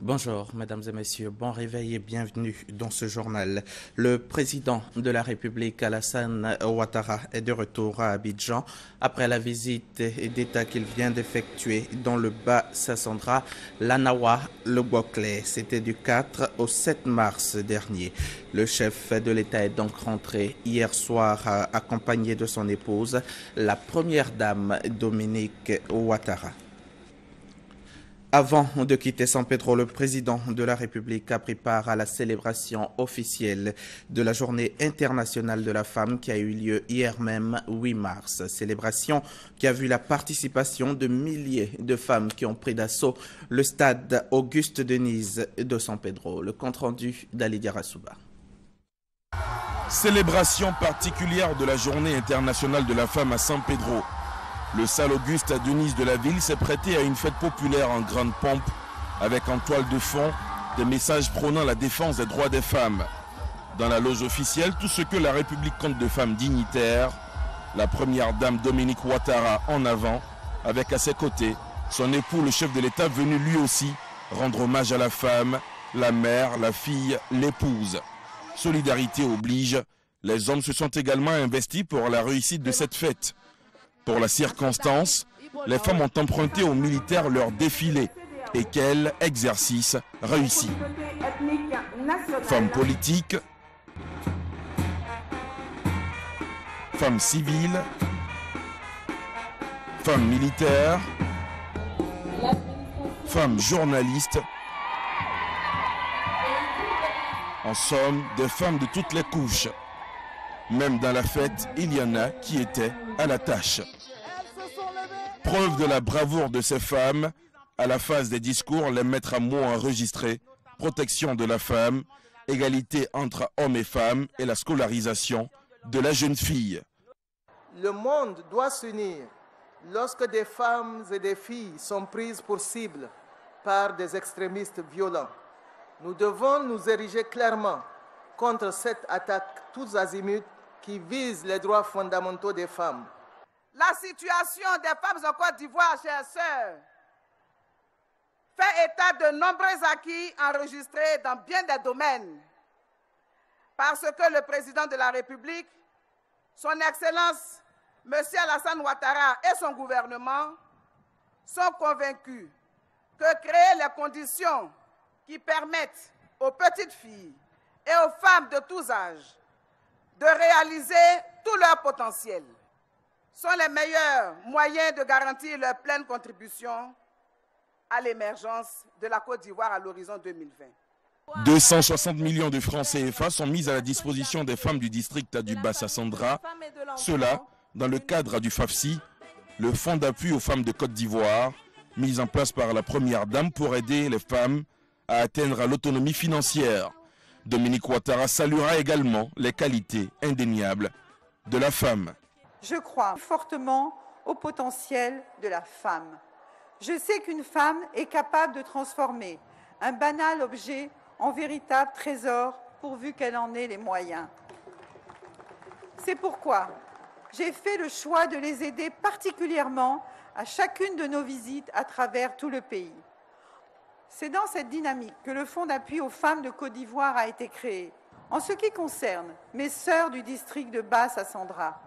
Bonjour, mesdames et messieurs, bon réveil et bienvenue dans ce journal. Le président de la République, Alassane Ouattara, est de retour à Abidjan après la visite d'État qu'il vient d'effectuer dans le Bas-Sassandra, l'Anawa, le Bouaklé. C'était du 4 au 7 mars dernier. Le chef de l'État est donc rentré hier soir accompagné de son épouse, la première dame Dominique Ouattara. Avant de quitter San Pedro, le président de la République a pris part à la célébration officielle de la Journée internationale de la femme qui a eu lieu hier même, 8 mars. Célébration qui a vu la participation de milliers de femmes qui ont pris d'assaut le stade Auguste Denise de San Pedro. Le compte-rendu d'Ali Diarasouba. Célébration particulière de la Journée internationale de la femme à San Pedro. Le salle Auguste à Denise de la ville s'est prêté à une fête populaire en grande pompe, avec en toile de fond des messages prônant la défense des droits des femmes. Dans la loge officielle, tout ce que la République compte de femmes dignitaires, la première dame Dominique Ouattara en avant, avec à ses côtés son époux, le chef de l'État, venu lui aussi rendre hommage à la femme, la mère, la fille, l'épouse. Solidarité oblige, les hommes se sont également investis pour la réussite de cette fête. Pour la circonstance, les femmes ont emprunté aux militaires leur défilé et quel exercice réussi. Femmes politiques, femmes civiles, femmes militaires, femmes journalistes, en somme, des femmes de toutes les couches. Même dans la fête, il y en a qui étaient à la tâche. Preuve de la bravoure de ces femmes, à la phase des discours, les maîtres à mots enregistrés, protection de la femme, égalité entre hommes et femmes et la scolarisation de la jeune fille. Le monde doit s'unir lorsque des femmes et des filles sont prises pour cible par des extrémistes violents. Nous devons nous ériger clairement contre cette attaque tous azimuts qui vise les droits fondamentaux des femmes. La situation des femmes en Côte d'Ivoire, chères sœurs, fait état de nombreux acquis enregistrés dans bien des domaines, parce que le président de la République, son Excellence, M. Alassane Ouattara et son gouvernement sont convaincus que créer les conditions qui permettent aux petites filles et aux femmes de tous âges de réaliser tout leur potentiel sont les meilleurs moyens de garantir leur pleine contribution à l'émergence de la Côte d'Ivoire à l'horizon 2020. 260 millions de francs CFA sont mis à la disposition des femmes du district du Bas-Sassandra, cela dans le cadre du FAFSI, le Fonds d'appui aux femmes de Côte d'Ivoire, mis en place par la première dame pour aider les femmes à atteindre l'autonomie financière. Dominique Ouattara saluera également les qualités indéniables de la femme. Je crois fortement au potentiel de la femme. Je sais qu'une femme est capable de transformer un banal objet en véritable trésor pourvu qu'elle en ait les moyens. C'est pourquoi j'ai fait le choix de les aider particulièrement à chacune de nos visites à travers tout le pays. C'est dans cette dynamique que le Fonds d'appui aux femmes de Côte d'Ivoire a été créé. En ce qui concerne mes sœurs du district de Bas-Sassandra,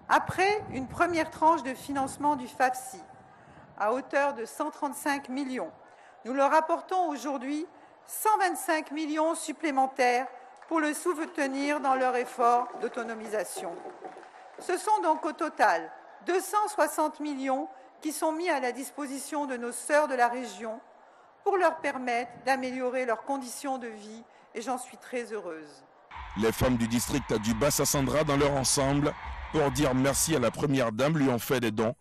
après une première tranche de financement du FAFSI, à hauteur de 135 millions, nous leur apportons aujourd'hui 125 millions supplémentaires pour le soutenir dans leur effort d'autonomisation. Ce sont donc au total 260 millions qui sont mis à la disposition de nos sœurs de la région pour leur permettre d'améliorer leurs conditions de vie, et j'en suis très heureuse. Les femmes du district du Bas-Sassandra, dans leur ensemble, pour dire merci à la première dame, lui ont fait des dons.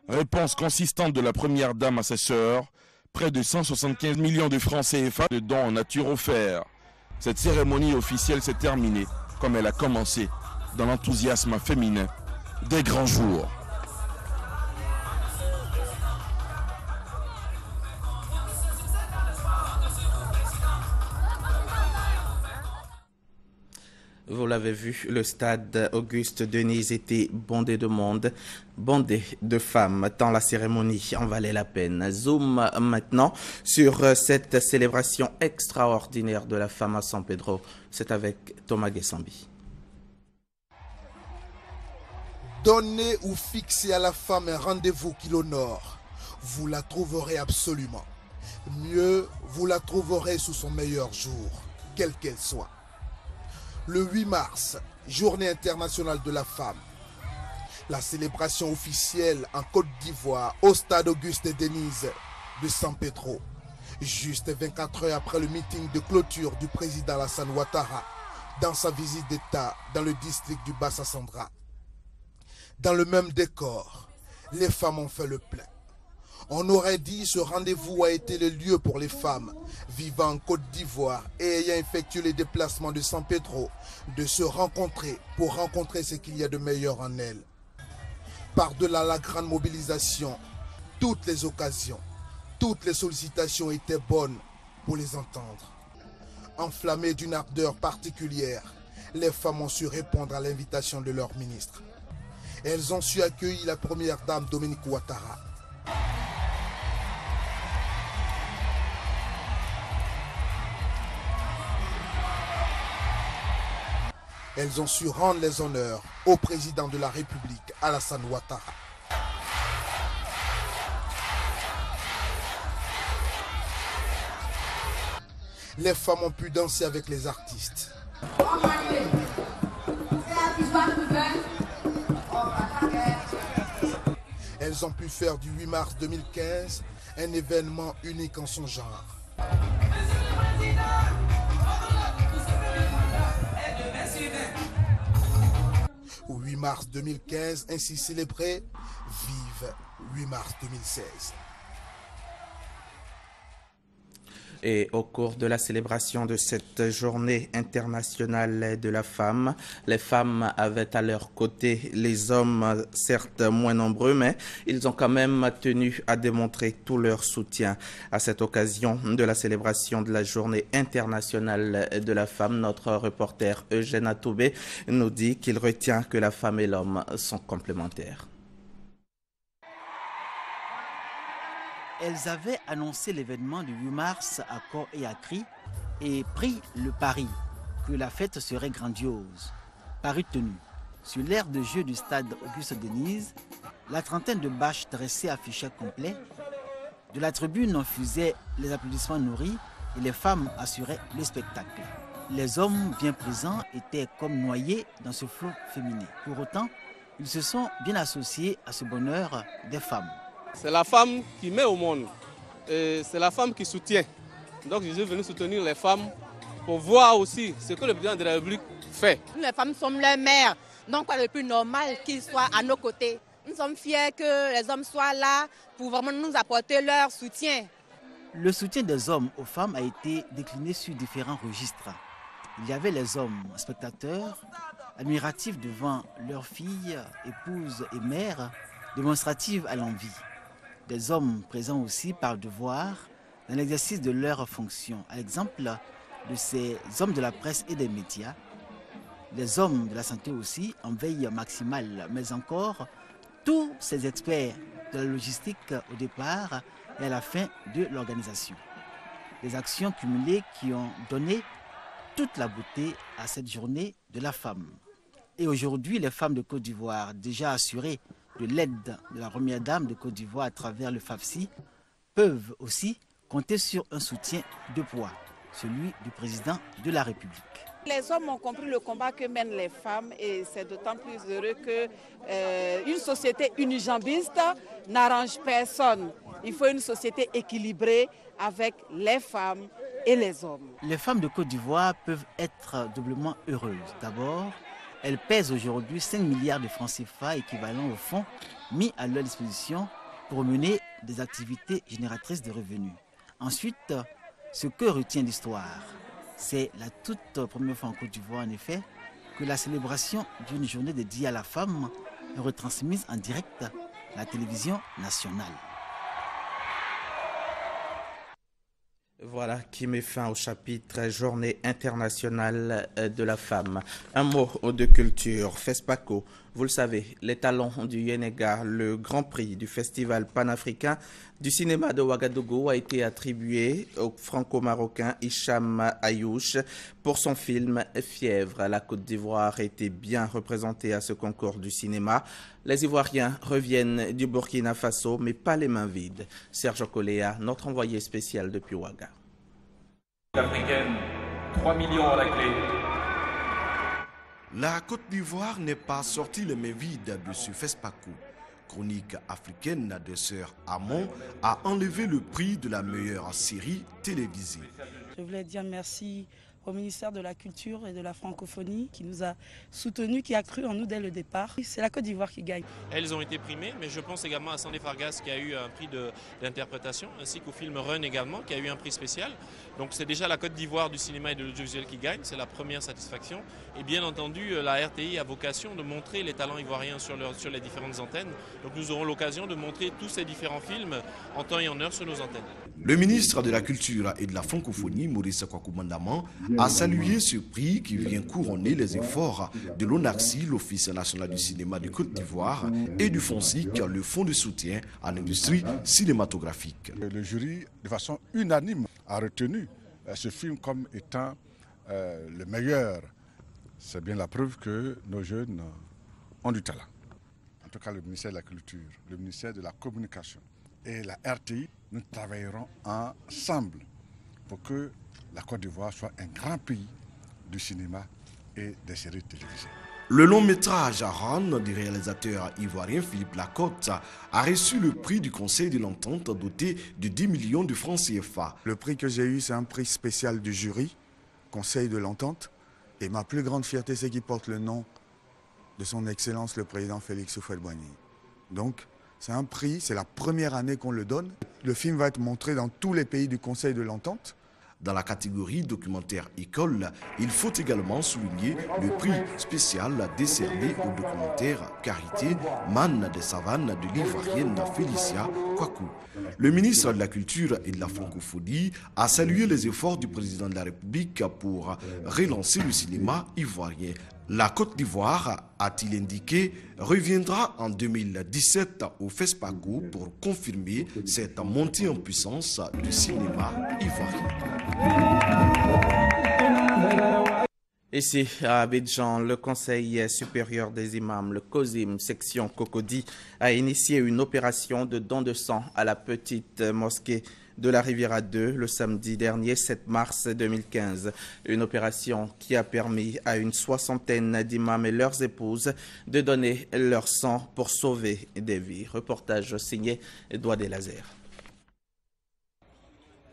Réponse consistante de la première dame à ses sœurs, près de 175 millions de francs CFA de dons en nature offerts. Cette cérémonie officielle s'est terminée, comme elle a commencé, dans l'enthousiasme féminin des grands jours. Vous l'avez vu, le stade Auguste Denise était bondé de monde, bondé de femmes, tant la cérémonie en valait la peine. Zoom maintenant sur cette célébration extraordinaire de la femme à San Pedro. C'est avec Thomas Guessambi. Donnez ou fixez à la femme un rendez-vous qui l'honore. Vous la trouverez absolument. Mieux, vous la trouverez sous son meilleur jour, quelle qu'elle soit. Le 8 mars, Journée internationale de la femme. La célébration officielle en Côte d'Ivoire au stade Auguste Denise de San Pedro. Juste 24 heures après le meeting de clôture du président Alassane Ouattara dans sa visite d'État dans le district du Bassa-Sandra. Dans le même décor, les femmes ont fait le plein. On aurait dit ce rendez-vous a été le lieu pour les femmes vivant en Côte d'Ivoire et ayant effectué les déplacements de San Pedro de se rencontrer pour rencontrer ce qu'il y a de meilleur en elles. Par-delà la grande mobilisation, toutes les occasions, toutes les sollicitations étaient bonnes pour les entendre. Enflammées d'une ardeur particulière, les femmes ont su répondre à l'invitation de leur ministre. Elles ont su accueillir la première dame Dominique Ouattara. Elles ont su rendre les honneurs au président de la République, Alassane Ouattara. Les femmes ont pu danser avec les artistes. Elles ont pu faire du 8 mars 2015 un événement unique en son genre. Au 8 mars 2015, ainsi célébré, vive 8 mars 2016. Et au cours de la célébration de cette journée internationale de la femme, les femmes avaient à leur côté les hommes, certes moins nombreux, mais ils ont quand même tenu à démontrer tout leur soutien. À cette occasion de la célébration de la journée internationale de la femme, notre reporter Eugène Atoubé nous dit qu'il retient que la femme et l'homme sont complémentaires. Elles avaient annoncé l'événement du 8 mars à corps et à cri et pris le pari que la fête serait grandiose. Pari tenu. Sur l'aire de jeu du stade Auguste Denise, la trentaine de bâches dressées affichaient complet. De la tribune, on faisait les applaudissements nourris et les femmes assuraient le spectacle. Les hommes bien présents étaient comme noyés dans ce flot féminin. Pour autant, ils se sont bien associés à ce bonheur des femmes. C'est la femme qui met au monde, c'est la femme qui soutient. Donc je suis venu soutenir les femmes pour voir aussi ce que le président de la République fait. Les femmes sommes leurs mères, donc c'est le plus normal qu'ils soient à nos côtés. Nous sommes fiers que les hommes soient là pour vraiment nous apporter leur soutien. Le soutien des hommes aux femmes a été décliné sur différents registres. Il y avait les hommes spectateurs, admiratifs devant leurs filles, épouses et mères, démonstratives à l'envie. Des hommes présents aussi par devoir dans l'exercice de leurs fonctions, à l'exemple de ces hommes de la presse et des médias, les hommes de la santé aussi en veille maximale, mais encore tous ces experts de la logistique au départ et à la fin de l'organisation. Des actions cumulées qui ont donné toute la beauté à cette journée de la femme. Et aujourd'hui, les femmes de Côte d'Ivoire, déjà assurées de l'aide de la première dame de Côte d'Ivoire à travers le FAFSI, peuvent aussi compter sur un soutien de poids, celui du président de la République. Les hommes ont compris le combat que mènent les femmes et c'est d'autant plus heureux qu'une société unijambiste n'arrange personne. Il faut une société équilibrée avec les femmes et les hommes. Les femmes de Côte d'Ivoire peuvent être doublement heureuses. D'abord, elles pèsent aujourd'hui 5 milliards de francs CFA équivalents au fonds mis à leur disposition pour mener des activités génératrices de revenus. Ensuite, ce que retient l'histoire, c'est la toute première fois en Côte d'Ivoire, en effet, que la célébration d'une journée dédiée à la femme est retransmise en direct à la télévision nationale. Voilà qui met fin au chapitre Journée internationale de la femme. Un mot de culture. FESPACO, vous le savez, les talents du Yenega, le grand prix du festival panafricain du cinéma de Ouagadougou a été attribué au franco-marocain Hicham Ayouch pour son film Fièvre. La Côte d'Ivoire a été bien représentée à ce concours du cinéma. Les Ivoiriens reviennent du Burkina Faso, mais pas les mains vides. Serge Okoléa, notre envoyé spécial depuis Ouaga. Africaine, 3 millions à la clé. La Côte d'Ivoire n'est pas sortie les mains vides de ce FESPACO. Chronique africaine de Sœur Hamon a enlevé le prix de la meilleure série télévisée. Je voulais dire merci au ministère de la Culture et de la Francophonie qui nous a soutenus, qui a cru en nous dès le départ. C'est la Côte d'Ivoire qui gagne. Elles ont été primées, mais je pense également à Sandé Fargas qui a eu un prix d'interprétation, ainsi qu'au film Run également, qui a eu un prix spécial. Donc c'est déjà la Côte d'Ivoire du cinéma et de l'audiovisuel qui gagne, c'est la première satisfaction. Et bien entendu, la RTI a vocation de montrer les talents ivoiriens sur les différentes antennes. Donc nous aurons l'occasion de montrer tous ces différents films en temps et en heure sur nos antennes. Le ministre de la Culture et de la Francophonie, Maurice Kwaku Mandaman, a salué ce prix qui vient couronner les efforts de l'ONACSI, l'Office national du cinéma de Côte d'Ivoire, et du FONSIC, le Fonds de soutien à l'industrie cinématographique. Le jury, de façon unanime, a retenu ce film comme étant le meilleur. C'est bien la preuve que nos jeunes ont du talent. En tout cas, le ministère de la Culture, le ministère de la Communication et la RTI, nous travaillerons ensemble pour que la Côte d'Ivoire soit un grand pays du cinéma et des séries télévisées. Le long métrage Aran du réalisateur ivoirien Philippe Lacotte a reçu le prix du Conseil de l'Entente doté de 10 millions de francs CFA. Le prix que j'ai eu, c'est un prix spécial du jury, Conseil de l'Entente. Et ma plus grande fierté, c'est qu'il porte le nom de son Excellence le Président Félix Houphouët-Boigny. Donc, c'est un prix, c'est la première année qu'on le donne. Le film va être montré dans tous les pays du Conseil de l'Entente. Dans la catégorie documentaire école, il faut également souligner le prix spécial décerné au documentaire Carité, manne des savanes de l'Ivoirienne Félicia Kwaku. Le ministre de la Culture et de la Francophonie a salué les efforts du président de la République pour relancer le cinéma ivoirien. La Côte d'Ivoire, a-t-il indiqué, reviendra en 2017 au FESPACO pour confirmer cette montée en puissance du cinéma ivoirien. Ici à Abidjan, le Conseil supérieur des imams, le COSIM, section Cocody, a initié une opération de don de sang à la petite mosquée de la Riviera 2 le samedi dernier 7 mars 2015. Une opération qui a permis à une soixantaine d'imams et leurs épouses de donner leur sang pour sauver des vies. Reportage signé Edouard Delazer.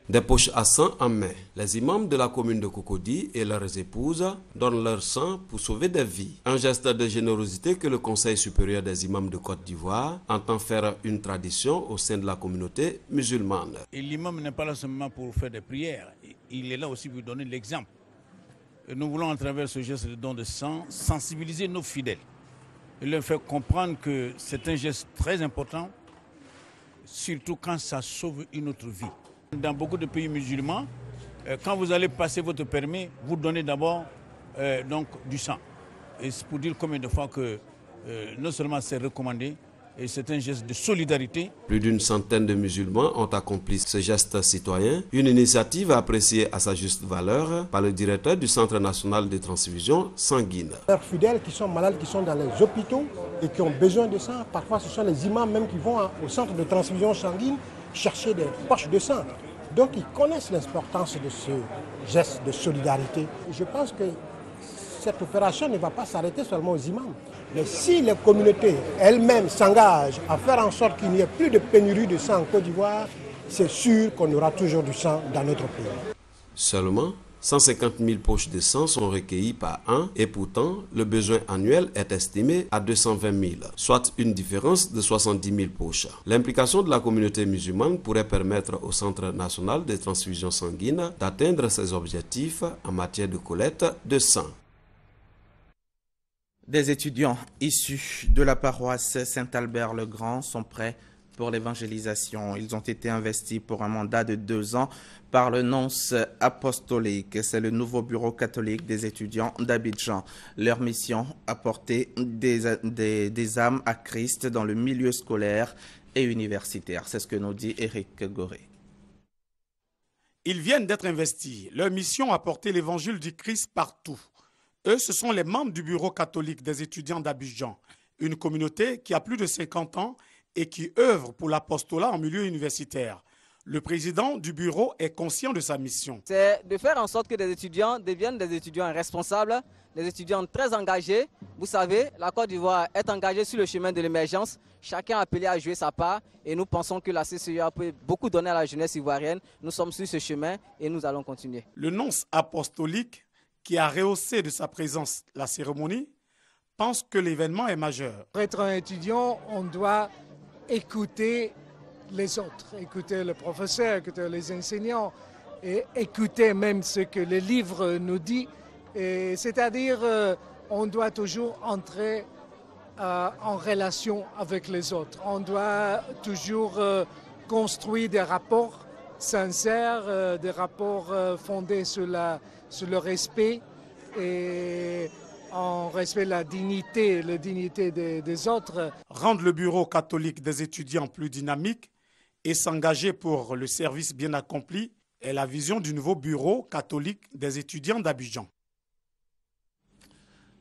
Des poches à sang en main, les imams de la commune de Cocody et leurs épouses donnent leur sang pour sauver des vies. Un geste de générosité que le Conseil supérieur des imams de Côte d'Ivoire entend faire une tradition au sein de la communauté musulmane. L'imam n'est pas là seulement pour faire des prières, il est là aussi pour donner l'exemple. Nous voulons à travers ce geste de don de sang sensibiliser nos fidèles et leur faire comprendre que c'est un geste très important, surtout quand ça sauve une autre vie. Dans beaucoup de pays musulmans, quand vous allez passer votre permis, vous donnez d'abord donc du sang. Et c'est pour dire combien de fois que non seulement c'est recommandé, et c'est un geste de solidarité. Plus d'une centaine de musulmans ont accompli ce geste citoyen, une initiative appréciée à sa juste valeur par le directeur du Centre national de transfusion sanguine. Les fidèles qui sont malades, qui sont dans les hôpitaux et qui ont besoin de sang, parfois ce sont les imams même qui vont au centre de transfusion sanguine chercher des poches de sang. Donc ils connaissent l'importance de ce geste de solidarité. Je pense que cette opération ne va pas s'arrêter seulement aux imams. Mais si les communautés elles-mêmes s'engagent à faire en sorte qu'il n'y ait plus de pénurie de sang en Côte d'Ivoire, c'est sûr qu'on aura toujours du sang dans notre pays. Seulement 150 000 poches de sang sont recueillies par an et pourtant le besoin annuel est estimé à 220 000, soit une différence de 70 000 poches. L'implication de la communauté musulmane pourrait permettre au Centre national de transfusion sanguine d'atteindre ses objectifs en matière de collecte de sang. Des étudiants issus de la paroisse Saint-Albert-le-Grand sont prêts pour l'évangélisation. Ils ont été investis pour un mandat de 2 ans par le nonce apostolique. C'est le nouveau bureau catholique des étudiants d'Abidjan. Leur mission, apporter des âmes à Christ dans le milieu scolaire et universitaire. C'est ce que nous dit Éric Goré. Ils viennent d'être investis. Leur mission, apporter l'évangile du Christ partout. Eux, ce sont les membres du bureau catholique des étudiants d'Abidjan, une communauté qui a plus de 50 ans et qui œuvre pour l'apostolat en milieu universitaire. Le président du bureau est conscient de sa mission. C'est de faire en sorte que des étudiants deviennent des étudiants responsables, des étudiants très engagés. Vous savez, la Côte d'Ivoire est engagée sur le chemin de l'émergence. Chacun est appelé à jouer sa part et nous pensons que la CCEA peut beaucoup donner à la jeunesse ivoirienne. Nous sommes sur ce chemin et nous allons continuer. Le nonce apostolique, qui a rehaussé de sa présence la cérémonie, pense que l'événement est majeur. Pour être un étudiant, on doit écouter les autres, écouter le professeur, écouter les enseignants et écouter même ce que le livre nous dit. C'est-à-dire, on doit toujours entrer en relation avec les autres. On doit toujours construire des rapports sincères, des rapports fondés sur le respect et en respect de la dignité des autres. Rendre le bureau catholique des étudiants plus dynamique et s'engager pour le service bien accompli est la vision du nouveau bureau catholique des étudiants d'Abidjan.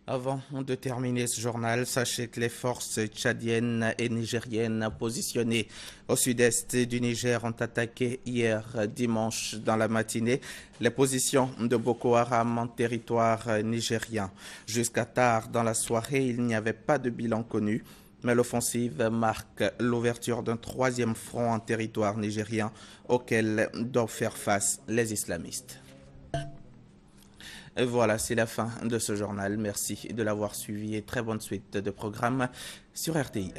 Avant de terminer ce journal, sachez que les forces tchadiennes et nigériennes positionnées au sud-est du Niger ont attaqué hier dimanche dans la matinée les positions de Boko Haram en territoire nigérien. Jusqu'à tard dans la soirée, il n'y avait pas de bilan connu, mais l'offensive marque l'ouverture d'un 3e front en territoire nigérien auquel doivent faire face les islamistes. Et voilà, c'est la fin de ce journal. Merci de l'avoir suivi et très bonne suite de programmes sur RTI.